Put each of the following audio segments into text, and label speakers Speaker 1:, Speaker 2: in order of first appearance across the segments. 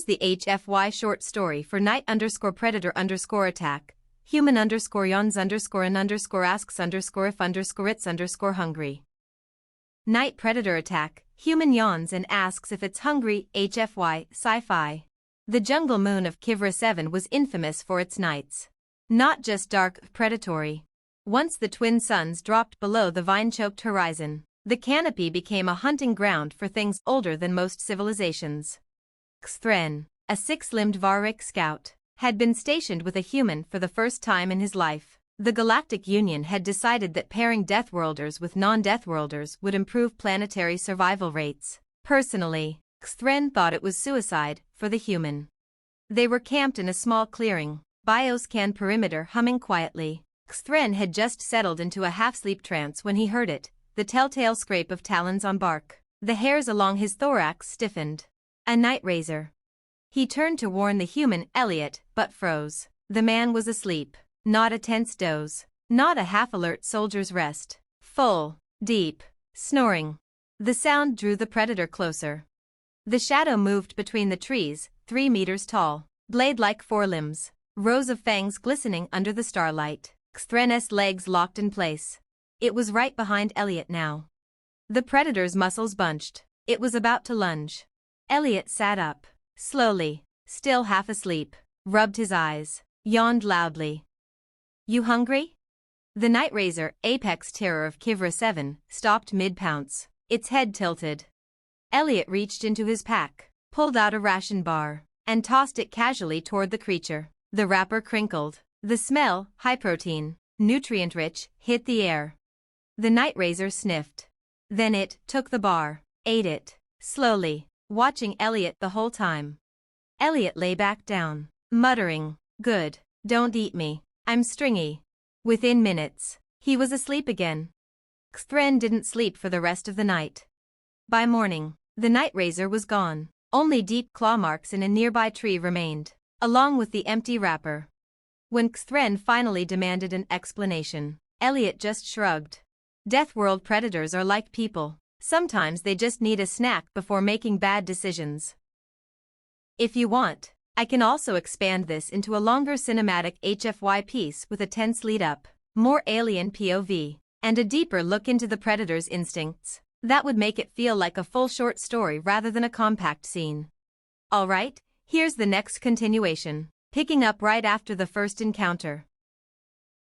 Speaker 1: the HFY short story for Night_Predator_attack, Human_Yawns_asks_if_it's_hungry. Night Predator attack, human yawns and asks if it's hungry, HFY, sci-fi. The jungle moon of Kivra 7 was infamous for its nights. Not just dark, predatory. Once the twin suns dropped below the vine-choked horizon, the canopy became a hunting ground for things older than most civilizations. Xthren, a six-limbed Varric scout, had been stationed with a human for the first time in his life. The Galactic Union had decided that pairing Deathworlders with non-Deathworlders would improve planetary survival rates. Personally, Xthren thought it was suicide for the human. They were camped in a small clearing, bioscan perimeter humming quietly. Xthren had just settled into a half-sleep trance when he heard it, the telltale scrape of talons on bark. The hairs along his thorax stiffened. A night razor. He turned to warn the human, Elliot, but froze. The man was asleep. Not a tense doze. Not a half-alert soldier's rest. Full, deep, snoring. The sound drew the predator closer. The shadow moved between the trees, 3 meters tall, blade-like forelimbs, rows of fangs glistening under the starlight. Xthren's legs locked in place. It was right behind Elliot now. The predator's muscles bunched. It was about to lunge. Elliot sat up, slowly, still half asleep, rubbed his eyes, yawned loudly. "You hungry?" The night razor, apex terror of Kivra 7, stopped mid-pounce, its head tilted. Elliot reached into his pack, pulled out a ration bar, and tossed it casually toward the creature. The wrapper crinkled. The smell, high protein, nutrient-rich, hit the air. The night razor sniffed. Then it took the bar, ate it, slowly, watching Elliot the whole time. Elliot lay back down, muttering, "Good, don't eat me. I'm stringy." Within minutes, he was asleep again. Xthren didn't sleep for the rest of the night. By morning, the night razor was gone. Only deep claw marks in a nearby tree remained, along with the empty wrapper. When Xthren finally demanded an explanation, Elliot just shrugged. Deathworld predators are like people. Sometimes they just need a snack before making bad decisions. If you want, I can also expand this into a longer cinematic HFY piece with a tense lead-up, more alien POV, and a deeper look into the predator's instincts. That would make it feel like a full short story rather than a compact scene. Alright, here's the next continuation, picking up right after the first encounter.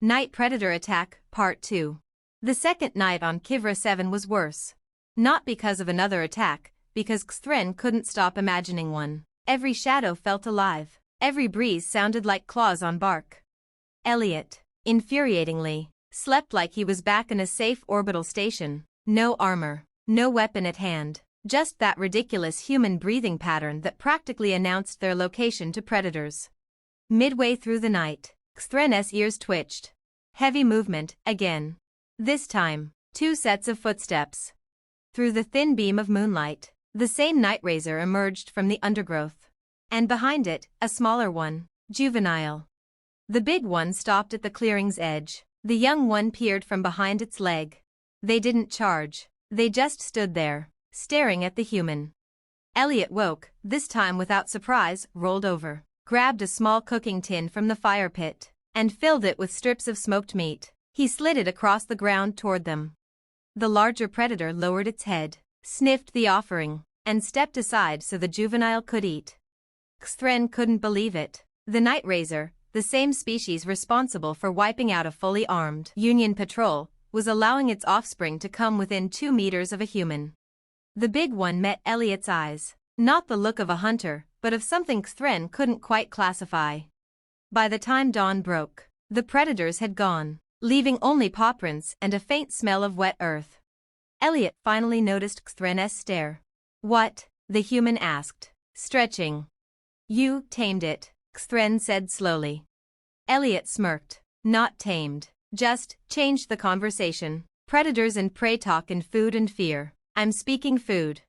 Speaker 1: Night Predator Attack, Part 2. The second night on Kivra 7 was worse. Not because of another attack, because Xthren couldn't stop imagining one. Every shadow felt alive. Every breeze sounded like claws on bark. Elliot, infuriatingly, slept like he was back in a safe orbital station. No armor, no weapon at hand, just that ridiculous human breathing pattern that practically announced their location to predators. Midway through the night, Xthren's ears twitched. Heavy movement, again. This time, 2 sets of footsteps. Through the thin beam of moonlight, the same night razor emerged from the undergrowth. And behind it, a smaller one, juvenile. The big one stopped at the clearing's edge. The young one peered from behind its leg. They didn't charge. They just stood there, staring at the human. Elliot woke, this time without surprise, rolled over, grabbed a small cooking tin from the fire pit, and filled it with strips of smoked meat. He slid it across the ground toward them. The larger predator lowered its head, sniffed the offering, and stepped aside so the juvenile could eat. Xthren couldn't believe it. The night razor, the same species responsible for wiping out a fully armed Union patrol, was allowing its offspring to come within 2 meters of a human. The big one met Elliot's eyes, not the look of a hunter, but of something Xthren couldn't quite classify. By the time dawn broke, the predators had gone, leaving only paw prints and a faint smell of wet earth. Elliot finally noticed Xthren's stare. "What?" the human asked, stretching. "You tamed it," Xthren said slowly. Elliot smirked. "Not tamed, just changed the conversation. Predators and prey talk in food and fear. I'm speaking food."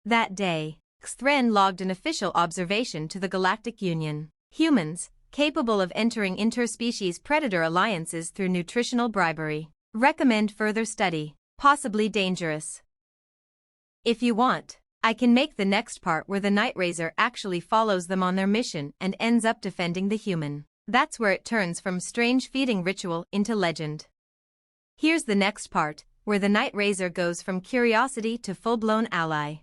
Speaker 1: That day, Xthren logged an official observation to the Galactic Union. Humans, capable of entering interspecies predator alliances through nutritional bribery. Recommend further study. Possibly dangerous. If you want, I can make the next part where the Night Razor actually follows them on their mission and ends up defending the human. That's where it turns from strange feeding ritual into legend. Here's the next part, where the Night Razor goes from curiosity to full-blown ally.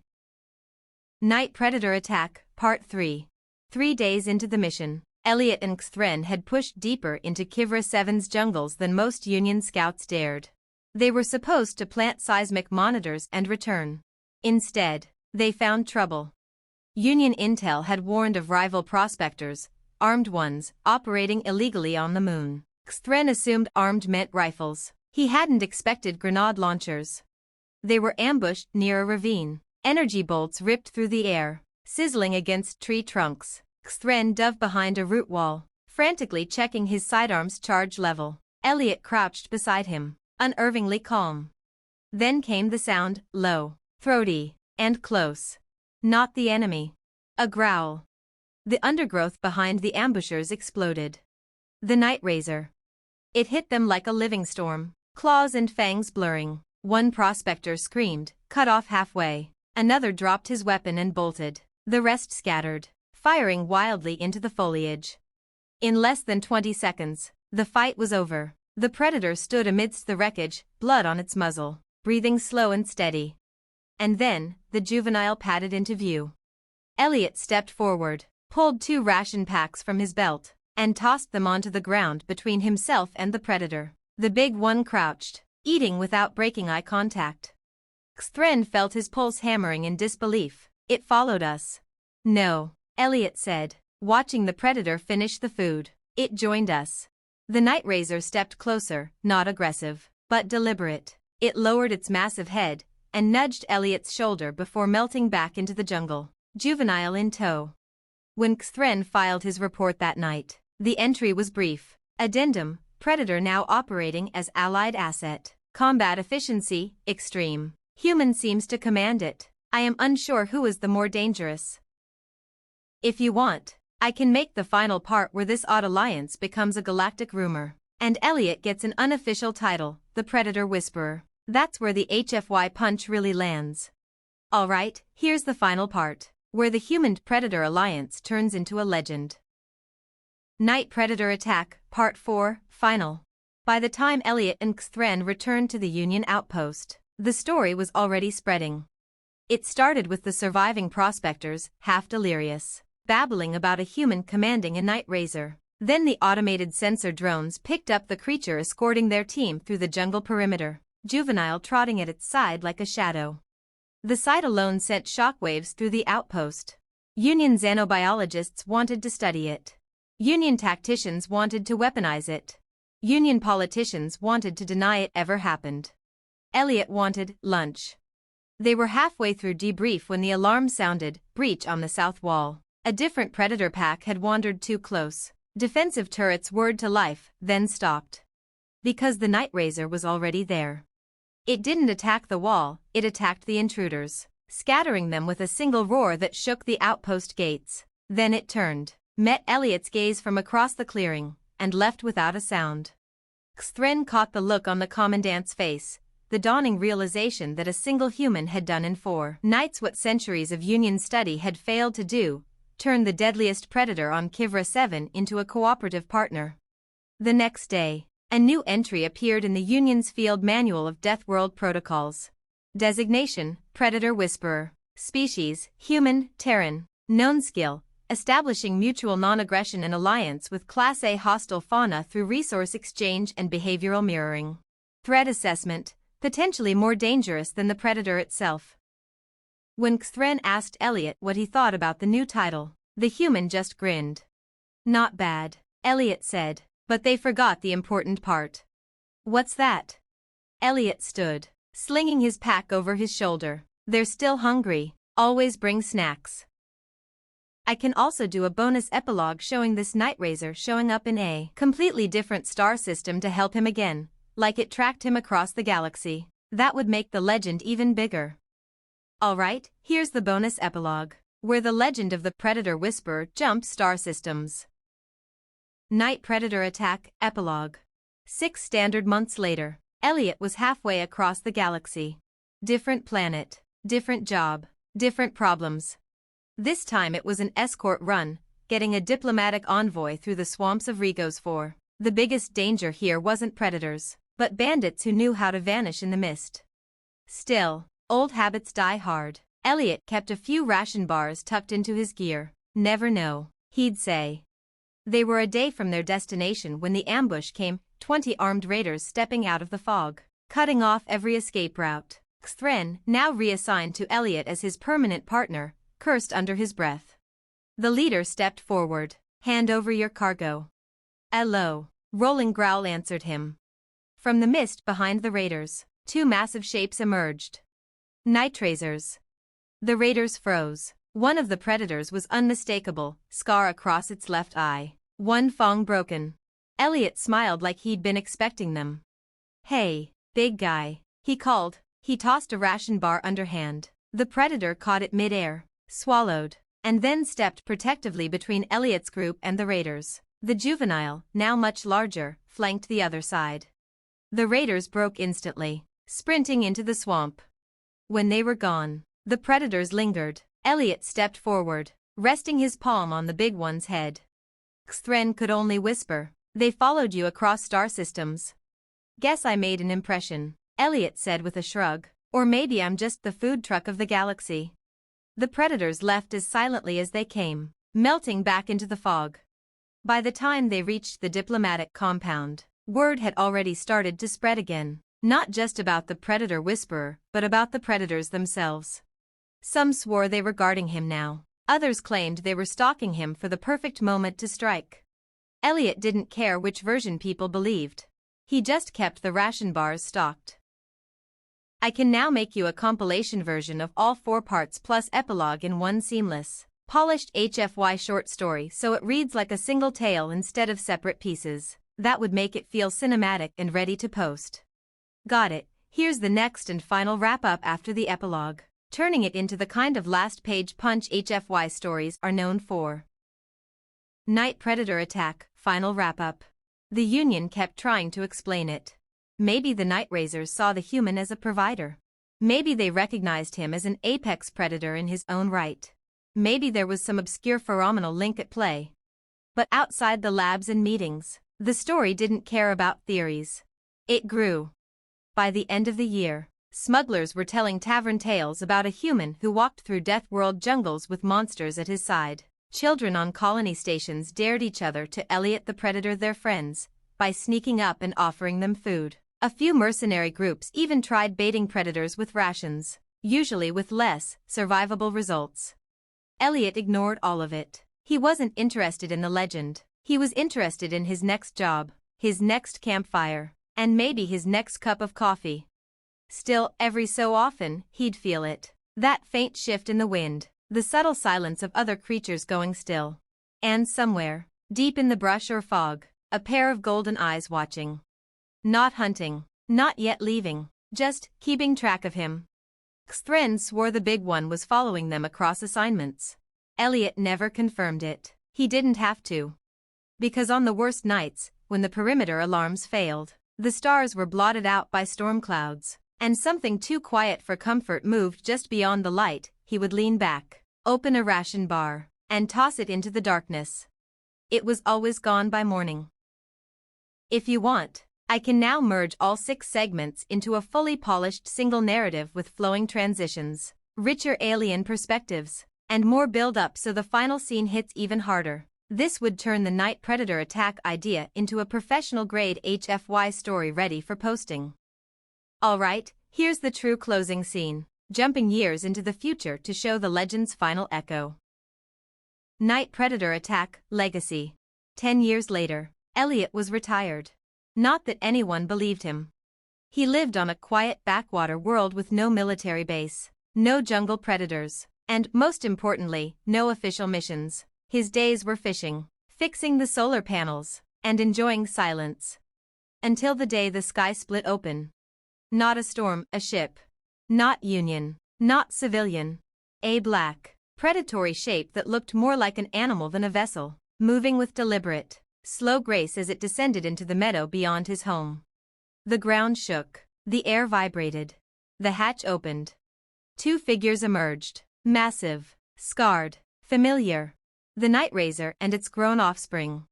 Speaker 1: Night Predator Attack, Part 3. 3 days into the mission, Elliot and Xthren had pushed deeper into Kivra 7's jungles than most Union scouts dared. They were supposed to plant seismic monitors and return. Instead, they found trouble. Union intel had warned of rival prospectors, armed ones, operating illegally on the moon. Xthren assumed armed meant rifles. He hadn't expected grenade launchers. They were ambushed near a ravine. Energy bolts ripped through the air, sizzling against tree trunks. Xthren dove behind a root wall, frantically checking his sidearm's charge level. Elliot crouched beside him, unnervingly calm. Then came the sound, low, throaty, and close. Not the enemy. A growl. The undergrowth behind the ambushers exploded. The Night Razor. It hit them like a living storm, claws and fangs blurring. One prospector screamed, cut off halfway. Another dropped his weapon and bolted. The rest scattered, firing wildly into the foliage. In less than 20 seconds, the fight was over. The predator stood amidst the wreckage, blood on its muzzle, breathing slow and steady. And then, the juvenile padded into view. Elliot stepped forward, pulled 2 ration packs from his belt, and tossed them onto the ground between himself and the predator. The big one crouched, eating without breaking eye contact. Xthren felt his pulse hammering in disbelief. It followed us. No, Elliot said, watching the predator finish the food. It joined us. The Night Razor stepped closer, not aggressive, but deliberate. It lowered its massive head and nudged Elliot's shoulder before melting back into the jungle, juvenile in tow. When Xthren filed his report that night, the entry was brief. Addendum, predator now operating as allied asset. Combat efficiency, extreme. Human seems to command it. I am unsure who is the more dangerous. If you want, I can make the final part where this odd alliance becomes a galactic rumor, and Elliot gets an unofficial title, the Predator Whisperer. That's where the HFY punch really lands. Alright, here's the final part, where the human-predator alliance turns into a legend. Night Predator Attack, Part 4, Final. By the time Elliot and Xthren returned to the Union outpost, the story was already spreading. It started with the surviving prospectors, half delirious, babbling about a human commanding a Night Razor. Then the automated sensor drones picked up the creature escorting their team through the jungle perimeter, Juvenile trotting at its side like a shadow. The sight alone sent shockwaves through the outpost. Union xenobiologists wanted to study it. Union tacticians wanted to weaponize it. Union politicians wanted to deny it ever happened. Elliot wanted lunch. They were halfway through debrief when the alarm sounded, breach on the south wall. A different predator pack had wandered too close. Defensive turrets whirred to life, then stopped. Because the Night Razor was already there. It didn't attack the wall, it attacked the intruders, scattering them with a single roar that shook the outpost gates. Then it turned, met Elliot's gaze from across the clearing, and left without a sound. Xthren caught the look on the commandant's face, the dawning realization that a single human had done in 4 nights what centuries of Union study had failed to do, turn the deadliest predator on Kivra 7 into a cooperative partner. The next day, a new entry appeared in the Union's Field Manual of Death World Protocols. Designation, Predator Whisperer. Species, Human, Terran. Known skill, establishing mutual non-aggression and alliance with Class A hostile fauna through resource exchange and behavioral mirroring. Threat assessment, potentially more dangerous than the predator itself. When Xthren asked Elliot what he thought about the new title, the human just grinned. Not bad, Elliot said, but they forgot the important part. What's that? Elliot stood, slinging his pack over his shoulder. They're still hungry, always bring snacks. I can also do a bonus epilogue showing this Night Razor showing up in a completely different star system to help him again, like it tracked him across the galaxy. That would make the legend even bigger. Alright, here's the bonus epilogue, where the legend of the Predator Whisperer jumps star systems. Night Predator Attack, Epilogue. 6 standard months later, Elliot was halfway across the galaxy. Different planet, different job, different problems. This time it was an escort run, getting a diplomatic envoy through the swamps of Rigos 4. The biggest danger here wasn't predators, but bandits who knew how to vanish in the mist. Still, old habits die hard. Elliot kept a few ration bars tucked into his gear. Never know, he'd say. They were a day from their destination when the ambush came, 20 armed raiders stepping out of the fog, cutting off every escape route. Xthren, now reassigned to Elliot as his permanent partner, cursed under his breath. The leader stepped forward. Hand over your cargo. A low, rolling growl answered him. From the mist behind the raiders, two massive shapes emerged. Nightrazers. The raiders froze. One of the predators was unmistakable, scar across its left eye, one fang broken. Elliot smiled like he'd been expecting them. Hey, big guy, he called. He tossed a ration bar underhand. The predator caught it mid-air, swallowed, and then stepped protectively between Elliot's group and the raiders. The juvenile, now much larger, flanked the other side. The raiders broke instantly, sprinting into the swamp. When they were gone, the predators lingered. Elliot stepped forward, resting his palm on the big one's head. Xthren could only whisper, "They followed you across star systems." "Guess I made an impression," Elliot said with a shrug. "Or maybe I'm just the food truck of the galaxy." The predators left as silently as they came, melting back into the fog. By the time they reached the diplomatic compound, word had already started to spread again, not just about the predator whisperer, but about the predators themselves. Some swore they were guarding him now, others claimed they were stalking him for the perfect moment to strike. Elliot didn't care which version people believed. He just kept the ration bars stocked. I can now make you a compilation version of all 4 parts plus epilogue in one seamless, polished HFY short story so it reads like a single tale instead of separate pieces. That would make it feel cinematic and ready to post. Got it, here's the next and final wrap-up after the epilogue, turning it into the kind of last-page punch HFY stories are known for. Night Predator Attack, final wrap-up. The Union kept trying to explain it. Maybe the Nightrazers saw the human as a provider. Maybe they recognized him as an apex predator in his own right. Maybe there was some obscure phenomenal link at play. But outside the labs and meetings, the story didn't care about theories. It grew. By the end of the year, smugglers were telling tavern tales about a human who walked through Death World jungles with monsters at his side. Children on colony stations dared each other to Elliot the Predator their friends by sneaking up and offering them food. A few mercenary groups even tried baiting predators with rations, usually with less survivable results. Elliot ignored all of it. He wasn't interested in the legend. He was interested in his next job, his next campfire, and maybe his next cup of coffee. Still, every so often, he'd feel it. That faint shift in the wind, the subtle silence of other creatures going still. And somewhere, deep in the brush or fog, a pair of golden eyes watching. Not hunting, not yet leaving, just keeping track of him. Xthren swore the big one was following them across assignments. Elliot never confirmed it. He didn't have to. Because on the worst nights, when the perimeter alarms failed, the stars were blotted out by storm clouds, and something too quiet for comfort moved just beyond the light, he would lean back, open a ration bar, and toss it into the darkness. It was always gone by morning. If you want, I can now merge all 6 segments into a fully polished single narrative with flowing transitions, richer alien perspectives, and more build-up so the final scene hits even harder. This would turn the Night Predator Attack idea into a professional-grade HFY story ready for posting. Alright, here's the true closing scene, jumping years into the future to show the legend's final echo. Night Predator Attack, Legacy. 10 years later, Elliot was retired. Not that anyone believed him. He lived on a quiet backwater world with no military base, no jungle predators, and, most importantly, no official missions. His days were fishing, fixing the solar panels, and enjoying silence. Until the day the sky split open. Not a storm, a ship. Not Union, not civilian. A black, predatory shape that looked more like an animal than a vessel, moving with deliberate, slow grace as it descended into the meadow beyond his home. The ground shook, the air vibrated. The hatch opened. 2 figures emerged, Massive, scarred, familiar. The Night Razor and its grown offspring.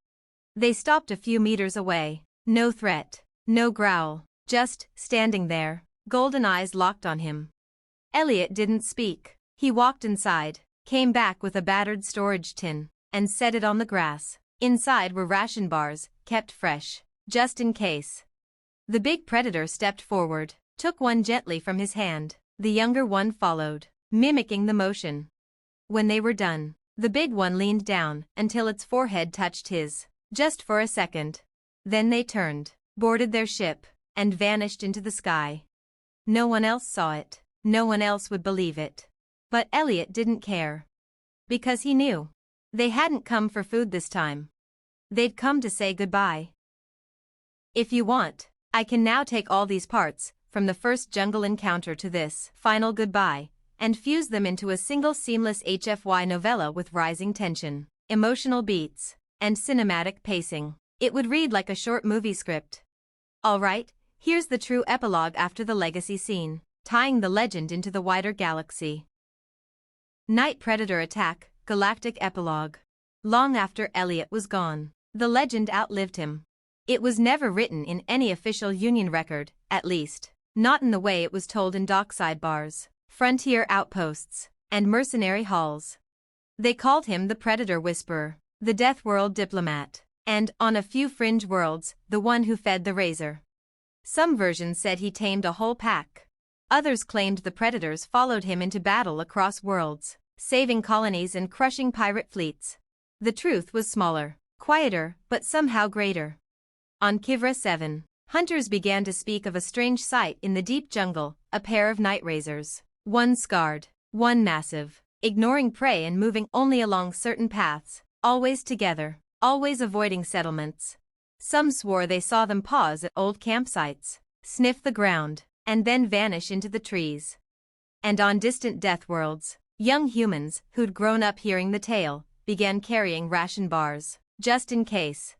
Speaker 1: They stopped a few meters away. No threat, no growl, just standing there, golden eyes locked on him. Elliot didn't speak. He walked inside, came back with a battered storage tin, and set it on the grass. Inside were ration bars, kept fresh, just in case. The big predator stepped forward, took one gently from his hand. The younger one followed, mimicking the motion. When they were done, the big one leaned down until its forehead touched his, just for a second. Then they turned, boarded their ship, and vanished into the sky. No one else saw it, no one else would believe it. But Elliot didn't care. Because he knew. They hadn't come for food this time. They'd come to say goodbye. If you want, I can now take all these parts, from the first jungle encounter to this final goodbye, and fuse them into a single seamless HFY novella with rising tension, emotional beats, and cinematic pacing. It would read like a short movie script. Alright, here's the true epilogue after the legacy scene, tying the legend into the wider galaxy. Night Predator Attack, Galactic Epilogue. Long after Elliot was gone, the legend outlived him. It was never written in any official Union record, at least, not in the way it was told in dockside bars, frontier outposts, and mercenary halls. They called him the Predator Whisperer, the Death World Diplomat, and, on a few fringe worlds, the one who fed the Razor. Some versions said he tamed a whole pack. Others claimed the predators followed him into battle across worlds, saving colonies and crushing pirate fleets. The truth was smaller, quieter, but somehow greater. On Kivra 7, hunters began to speak of a strange sight in the deep jungle, a pair of night razors. One scarred, one massive, ignoring prey and moving only along certain paths, always together, always avoiding settlements. Some swore they saw them pause at old campsites, sniff the ground, and then vanish into the trees. And on distant death worlds, young humans, who'd grown up hearing the tale, began carrying ration bars, just in case.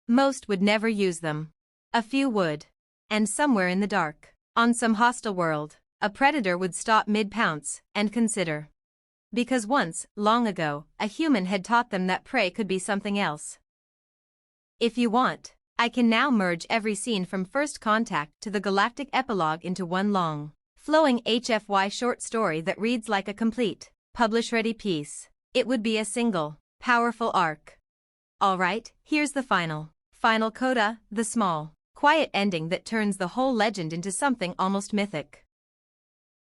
Speaker 1: Most would never use them. A few would. And somewhere in the dark, on some hostile world, a predator would stop mid-pounce and consider. Because once, long ago, a human had taught them that prey could be something else. If you want, I can now merge every scene from First Contact to the Galactic Epilogue into one long, flowing HFY short story that reads like a complete, publish-ready piece. It would be a single, powerful arc. Alright, here's the final coda, the small, quiet ending that turns the whole legend into something almost mythic.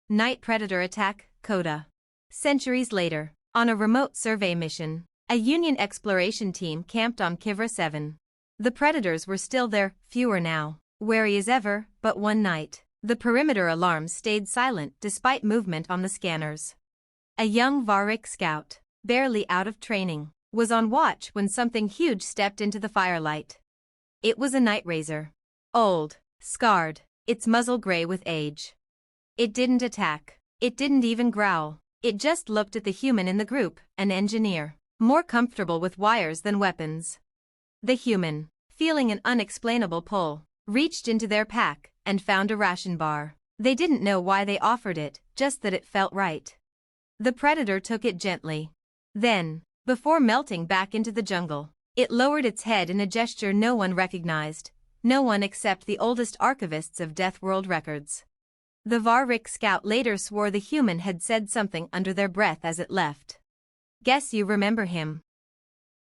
Speaker 1: Night Predator Attack, Coda. Centuries later, on a remote survey mission, a Union exploration team camped on Kivra 7. The predators were still there, fewer now, wary as ever, but one night, the perimeter alarms stayed silent despite movement on the scanners. A young Varric scout, barely out of training, was on watch when something huge stepped into the firelight. It was a night razor. Old, scarred, its muzzle gray with age. It didn't attack. It didn't even growl. It just looked at the human in the group, an engineer, more comfortable with wires than weapons. The human, feeling an unexplainable pull, reached into their pack and found a ration bar. They didn't know why they offered it, just that it felt right. The predator took it gently. Then, before melting back into the jungle, it lowered its head in a gesture no one recognized, no one except the oldest archivists of Death World records. The Varric scout later swore the human had said something under their breath as it left. Guess you remember him.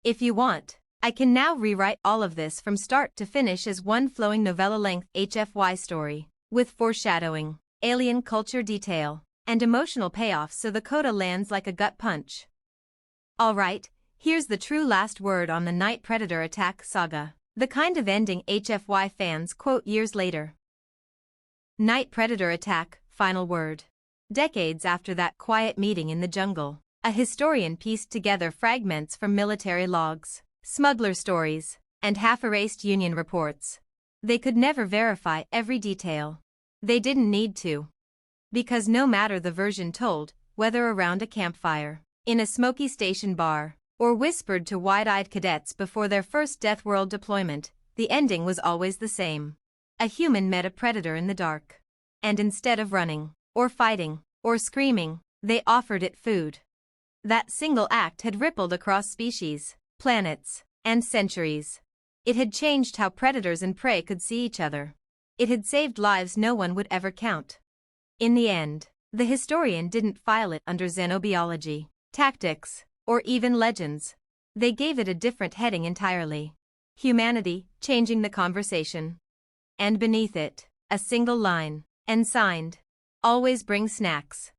Speaker 1: If you want, I can now rewrite all of this from start to finish as one flowing novella-length HFY story, with foreshadowing, alien culture detail, and emotional payoffs so the coda lands like a gut punch. Alright, here's the true last word on the Night Predator Attack saga, the kind of ending HFY fans quote years later. Night Predator Attack, final word. Decades after that quiet meeting in the jungle, a historian pieced together fragments from military logs, smuggler stories, and half-erased Union reports. They could never verify every detail. They didn't need to. Because no matter the version told, whether around a campfire, in a smoky station bar, or whispered to wide-eyed cadets before their first Death World deployment, the ending was always the same. A human met a predator in the dark. And instead of running, or fighting, or screaming, They offered it food. That single act had rippled across species, planets, and centuries. It had changed how predators and prey could see each other. It had saved lives no one would ever count. In the end, the historian didn't file it under xenobiology, tactics, or even legends. They gave it a different heading entirely. Humanity, changing the conversation. And beneath it, a single line, and signed, "Always bring snacks."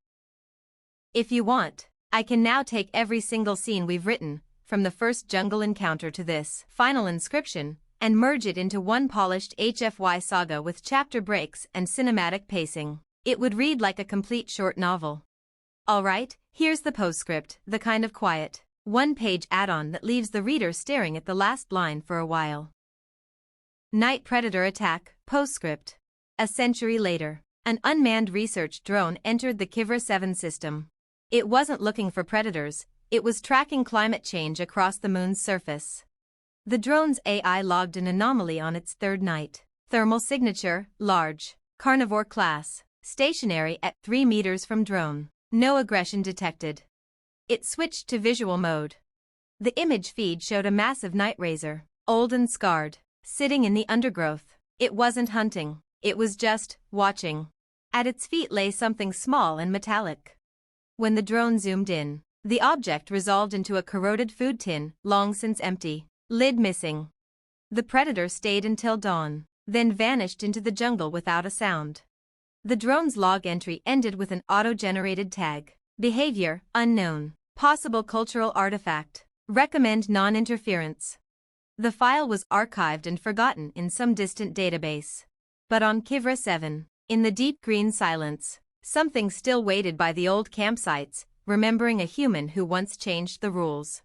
Speaker 1: If you want, I can now take every single scene we've written, from the first jungle encounter to this final inscription, and merge it into one polished HFY saga with chapter breaks and cinematic pacing. It would read like a complete short novel. Alright, here's the postscript, the kind of quiet, one-page add-on that leaves the reader staring at the last line for a while. Night predator attack, postscript. A century later, an unmanned research drone entered the Kivra 7 system. It wasn't looking for predators, it was tracking climate change across the moon's surface. The drone's AI logged an anomaly on its third night. Thermal signature, large, carnivore class, stationary at 3 meters from drone. No aggression detected. It switched to visual mode. The image feed showed a massive night raiser, old and scarred, sitting in the undergrowth. It wasn't hunting, it was just watching. At its feet lay something small and metallic. When the drone zoomed in, the object resolved into a corroded food tin, long since empty, lid missing. The predator stayed until dawn, then vanished into the jungle without a sound. The drone's log entry ended with an auto-generated tag. Behavior, unknown. Possible cultural artifact. Recommend non-interference. The file was archived and forgotten in some distant database. But on Kivra 7, in the deep green silence, something still waited by the old campsites, remembering a human who once changed the rules.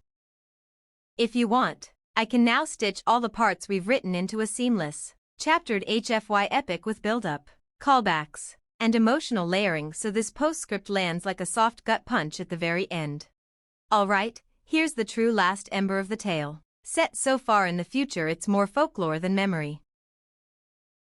Speaker 1: If you want, I can now stitch all the parts we've written into a seamless, chaptered HFY epic with build-up, callbacks, and emotional layering so this postscript lands like a soft gut punch at the very end. Alright, here's the true last ember of the tale. Set so far in the future it's more folklore than memory.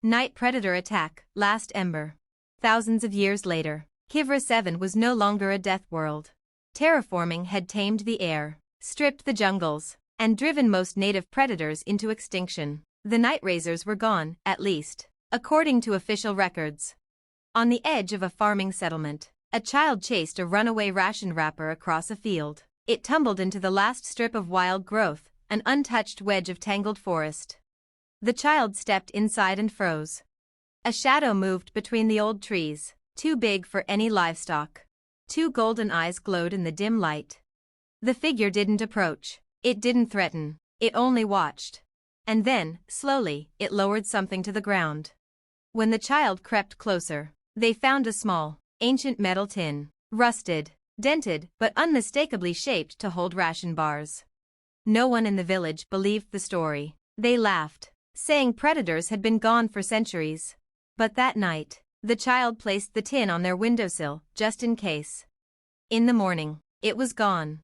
Speaker 1: Night predator attack, last ember. Thousands of years later, Kivra 7 was no longer a death world. Terraforming had tamed the air, stripped the jungles, and driven most native predators into extinction. The night raisers were gone, at least, according to official records. On the edge of a farming settlement, a child chased a runaway ration wrapper across a field. It tumbled into the last strip of wild growth, an untouched wedge of tangled forest. The child stepped inside and froze. A shadow moved between the old trees, too big for any livestock. 2 golden eyes glowed in the dim light. The figure didn't approach, it didn't threaten, it only watched. And then, slowly, it lowered something to the ground. When the child crept closer, they found a small, ancient metal tin, rusted, dented, but unmistakably shaped to hold ration bars. No one in the village believed the story. They laughed, saying predators had been gone for centuries. But that night, the child placed the tin on their windowsill, just in case. In the morning, it was gone.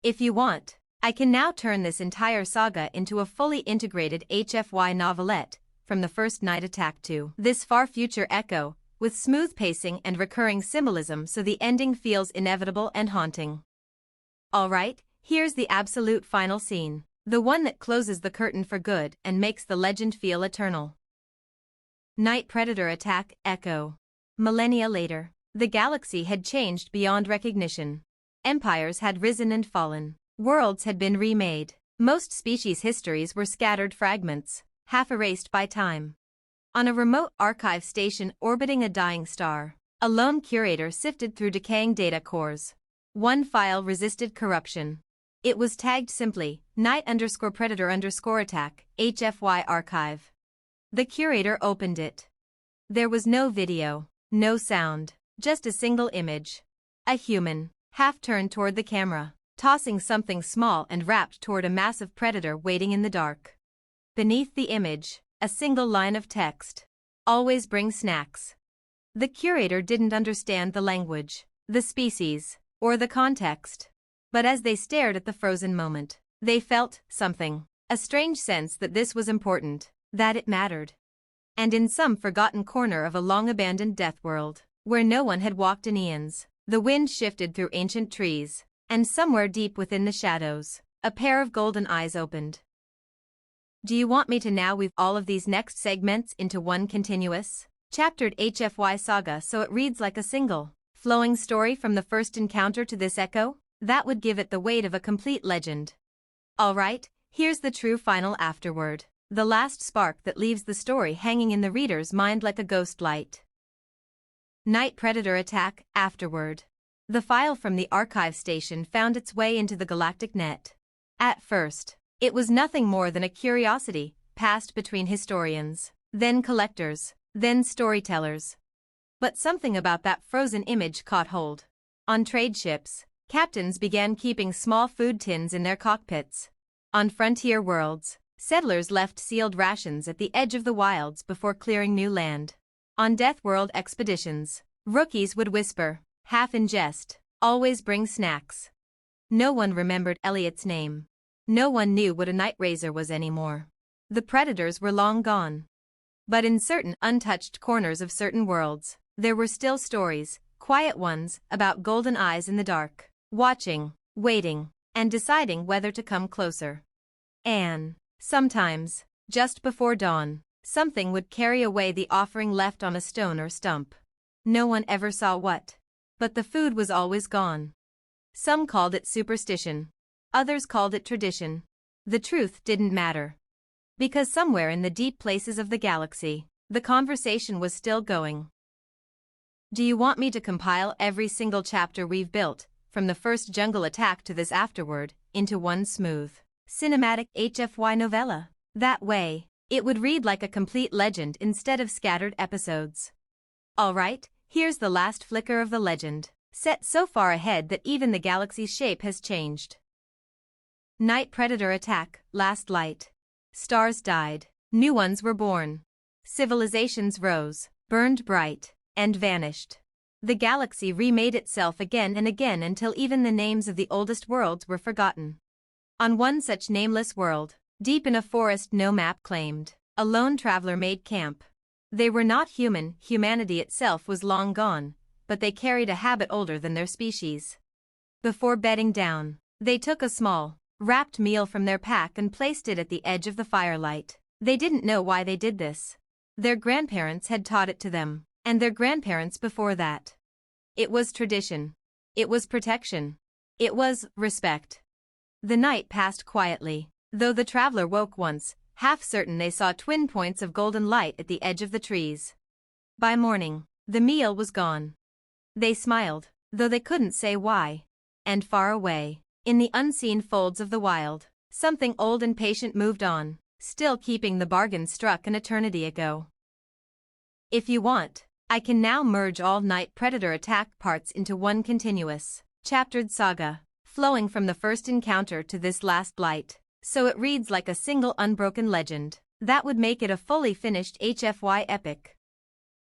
Speaker 1: If you want, I can now turn this entire saga into a fully integrated HFY novelette, from the first night attack to this far future echo, with smooth pacing and recurring symbolism so the ending feels inevitable and haunting. Alright, here's the absolute final scene, the one that closes the curtain for good and makes the legend feel eternal. Night predator attack, echo. Millennia later, the galaxy had changed beyond recognition. Empires had risen and fallen. Worlds had been remade. Most species' histories were scattered fragments, half erased by time. On a remote archive station orbiting a dying star, a lone curator sifted through decaying data cores. One file resisted corruption. It was tagged simply, Night_Predator_Attack, HFY archive. The curator opened it. There was no video, no sound, just a single image. A human, half turned toward the camera, tossing something small and wrapped toward a massive predator waiting in the dark. Beneath the image, a single line of text. Always bring snacks. The curator didn't understand the language, the species, or the context. But as they stared at the frozen moment, they felt something. A strange sense that this was important, that it mattered. And in some forgotten corner of a long-abandoned death world, where no one had walked in eons, The wind shifted through ancient trees, and somewhere deep within the shadows, a pair of golden eyes opened. Do you want me to now weave all of these next segments into one continuous, chaptered HFY saga so it reads like a single, flowing story from the first encounter to this echo? That would give it the weight of a complete legend. Alright, here's the true final afterword, the last spark that leaves the story hanging in the reader's mind like a ghost light. Night Predator Attack, Afterword. The file from the archive station found its way into the galactic net. At first, it was nothing more than a curiosity, passed between historians, then collectors, then storytellers. But something about that frozen image caught hold. On trade ships, captains began keeping small food tins in their cockpits. On frontier worlds, settlers left sealed rations at the edge of the wilds before clearing new land. On Death World expeditions, rookies would whisper, half in jest, "Always bring snacks." No one remembered Elliot's name. No one knew what a night razor was anymore. The predators were long gone. But in certain untouched corners of certain worlds, there were still stories, quiet ones, about golden eyes in the dark, watching, waiting, and deciding whether to come closer. And, sometimes, just before dawn, something would carry away the offering left on a stone or stump. No one ever saw what. But the food was always gone. Some called it superstition. Others called it tradition. The truth didn't matter. Because somewhere in the deep places of the galaxy, the conversation was still going. Do you want me to compile every single chapter we've built, from the first jungle attack to this afterward, into one smooth, cinematic HFY novella? That way, it would read like a complete legend instead of scattered episodes. Alright, here's the last flicker of the legend, set so far ahead that even the galaxy's shape has changed. Night Predator Attack, Last Light. Stars died, new ones were born. Civilizations rose, burned bright, and vanished. The galaxy remade itself again and again until even the names of the oldest worlds were forgotten. On one such nameless world, deep in a forest no map claimed, a lone traveler made camp. They were not human, humanity itself was long gone, but they carried a habit older than their species. Before bedding down, they took a small, wrapped meal from their pack and placed it at the edge of the firelight. They didn't know why they did this. Their grandparents had taught it to them, and their grandparents before that. It was tradition. It was protection. It was respect. The night passed quietly, though the traveler woke once, half certain they saw twin points of golden light at the edge of the trees. By morning, the meal was gone. They smiled, though they couldn't say why. And far away, in the unseen folds of the wild, something old and patient moved on, still keeping the bargain struck an eternity ago. If you want, I can now merge all Night Predator Attack parts into one continuous, chaptered saga, flowing from the first encounter to this last light, so it reads like a single unbroken legend. That would make it a fully finished HFY epic.